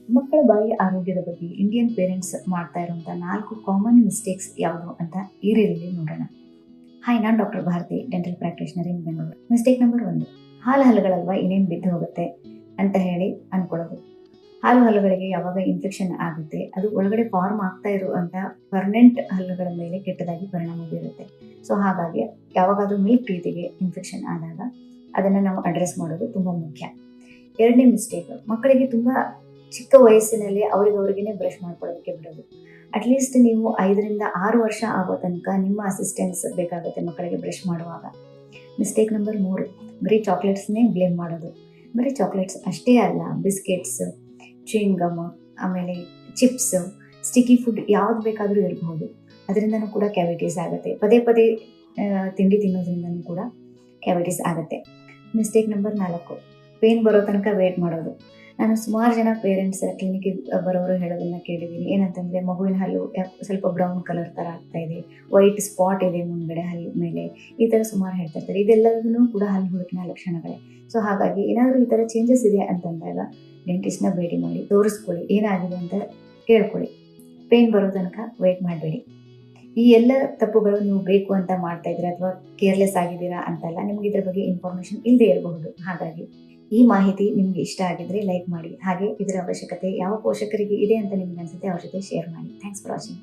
ಮಕ್ಕಳ ಬಾಯಿ ಆರೋಗ್ಯದ ಬಗ್ಗೆ ಇಂಡಿಯನ್ ಪೇರೆಂಟ್ಸ್ ಮಾಡ್ತಾ ಇರುವಂಥ 4 ಕಾಮನ್ ಮಿಸ್ಟೇಕ್ಸ್ ಯಾವುದು ಅಂತ ಈ ರೀತಿಯಲ್ಲಿ ನೋಡೋಣ. ಹಾಯ್, ನಾನು ಡಾಕ್ಟರ್ ಭಾರತಿ, ಡೆಂಟಲ್ ಪ್ರಾಕ್ಟೀಷನರ್ ಇನ್ ಬೆಂಗಳೂರು. ಮಿಸ್ಟೇಕ್ ನಂಬರ್ 1, ಹಾಲು ಹಲ್ಲುಗಳಲ್ವಾ ಇನ್ನೇನು ಬಿದ್ದು ಹೋಗುತ್ತೆ ಅಂತ ಹೇಳಿ ಅನ್ಕೊಳ್ಳೋದು. ಹಾಲು ಹಲ್ಲುಗಳಿಗೆ ಯಾವಾಗ ಇನ್ಫೆಕ್ಷನ್ ಆಗುತ್ತೆ, ಅದು ಒಳಗಡೆ ಫಾರ್ಮ್ ಆಗ್ತಾ ಇರುವಂಥ ಪರ್ಮನೆಂಟ್ ಹಲ್ಲುಗಳ ಮೇಲೆ ಕೆಟ್ಟದಾಗಿ ಪರಿಣಾಮ ಬೀರುತ್ತೆ. ಸೊ ಹಾಗಾಗಿ ಯಾವಾಗಾದ್ರೂ ಮಿಲ್ಕ್ ಟೀತಿಗೆ ಇನ್ಫೆಕ್ಷನ್ ಆದಾಗ ಅದನ್ನು ನಾವು ಅಡ್ರೆಸ್ ಮಾಡೋದು ತುಂಬ ಮುಖ್ಯ. ಎರಡನೇ ಮಿಸ್ಟೇಕ್, ಮಕ್ಕಳಿಗೆ ತುಂಬ ಚಿಕ್ಕ ವಯಸ್ಸಿನಲ್ಲಿ ಅವರಿಗೇ ಬ್ರಷ್ ಮಾಡ್ಕೊಳ್ಳೋದಕ್ಕೆ ಬಿಡೋದು. ಅಟ್ಲೀಸ್ಟ್ ನೀವು 5ರಿಂದ 6 ವರ್ಷ ಆಗೋ ತನಕ ನಿಮ್ಮ ಅಸಿಸ್ಟೆನ್ಸ್ ಬೇಕಾಗುತ್ತೆ ಮಕ್ಕಳಿಗೆ ಬ್ರಷ್ ಮಾಡುವಾಗ. ಮಿಸ್ಟೇಕ್ ನಂಬರ್ 3, ಬರೀ ಚಾಕ್ಲೇಟ್ಸ್ನೇ ಬ್ಲೇಮ್ ಮಾಡೋದು. ಬರೀ ಚಾಕ್ಲೇಟ್ಸ್ ಅಷ್ಟೇ ಅಲ್ಲ, ಬಿಸ್ಕೆಟ್ಸ್, ಚೂಯಿಂಗ್ ಗಮ್, ಆಮೇಲೆ ಚಿಪ್ಸ್, ಸ್ಟಿಕ್ಕಿ ಫುಡ್ ಯಾವ್ದು ಬೇಕಾದರೂ ಇರಬಹುದು, ಅದರಿಂದನೂ ಕೂಡ ಕ್ಯಾವಿಟೀಸ್ ಆಗುತ್ತೆ. ಪದೇ ಪದೇ ತಿಂಡಿ ತಿನ್ನೋದ್ರಿಂದನೂ ಕೂಡ ಕ್ಯಾವಿಟೀಸ್ ಆಗುತ್ತೆ. ಮಿಸ್ಟೇಕ್ ನಂಬರ್ 4, ಪೇನ್ ಬರೋ ತನಕ ವೇಟ್ ಮಾಡೋದು. ನಾನು ಸುಮಾರು ಜನ ಪೇರೆಂಟ್ಸ್ ಕ್ಲಿನಿಕ್ಗೆ ಬರೋರು ಹೇಳೋದನ್ನ ಕೇಳಿದ್ದೀನಿ. ಏನಂತಂದರೆ, ಮಗುವಿನ ಹಲ್ಲು ಸ್ವಲ್ಪ ಬ್ರೌನ್ ಕಲರ್ ಥರ ಆಗ್ತಾ ಇದೆ, ವೈಟ್ ಸ್ಪಾಟ್ ಇದೆ ಮುಂದ್ಗಡೆ ಹಲ್ಲು ಮೇಲೆ, ಈ ಥರ ಸುಮಾರು ಹೇಳ್ತಾ ಇರ್ತಾರೆ. ಇದೆಲ್ಲದೂ ಕೂಡ ಹಲ್ಲು ಹುಳುಕಿನ ಲಕ್ಷಣಗಳೇ. ಸೊ ಹಾಗಾಗಿ ಏನಾದರೂ ಈ ಥರ ಚೇಂಜಸ್ ಇದೆ ಅಂತಂದಾಗ ಡೆಂಟಿಸ್ಟ್ನ ಭೇಟಿ ಮಾಡಿ ತೋರಿಸ್ಕೊಳ್ಳಿ, ಏನಾಗಿದೆ ಅಂತ ಕೇಳ್ಕೊಳ್ಳಿ. ಪೇನ್ ಬರೋ ತನಕ ವೇಟ್ ಮಾಡಬೇಡಿ. ಈ ಎಲ್ಲ ತಪ್ಪುಗಳು ನೀವು ಬೇಕು ಅಂತ ಮಾಡ್ತಾ ಇದ್ದೀರಾ ಅಥವಾ ಕೇರ್ಲೆಸ್ ಆಗಿದ್ದೀರಾ ಅಂತಲ್ಲ, ನಿಮ್ಗೆ ಇದ್ರ ಬಗ್ಗೆ ಇನ್ಫಾರ್ಮೇಷನ್ ಇಲ್ಲದೆ ಇರಬಹುದು. ಹಾಗಾಗಿ ಈ ಮಾಹಿತಿ ನಿಮ್ಗೆ ಇಷ್ಟ ಆಗಿದ್ರೆ ಲೈಕ್ ಮಾಡಿ. ಹಾಗೆ ಇದರ ಅವಶ್ಯಕತೆ ಯಾವ ಪೋಷಕರಿಗೆ ಇದೆ ಅಂತ ನಿಮ್ಗೆ ಅನ್ಸುತ್ತೆ ಅವ್ರ ಜೊತೆ ಶೇರ್ ಮಾಡಿ. Thanks for watching.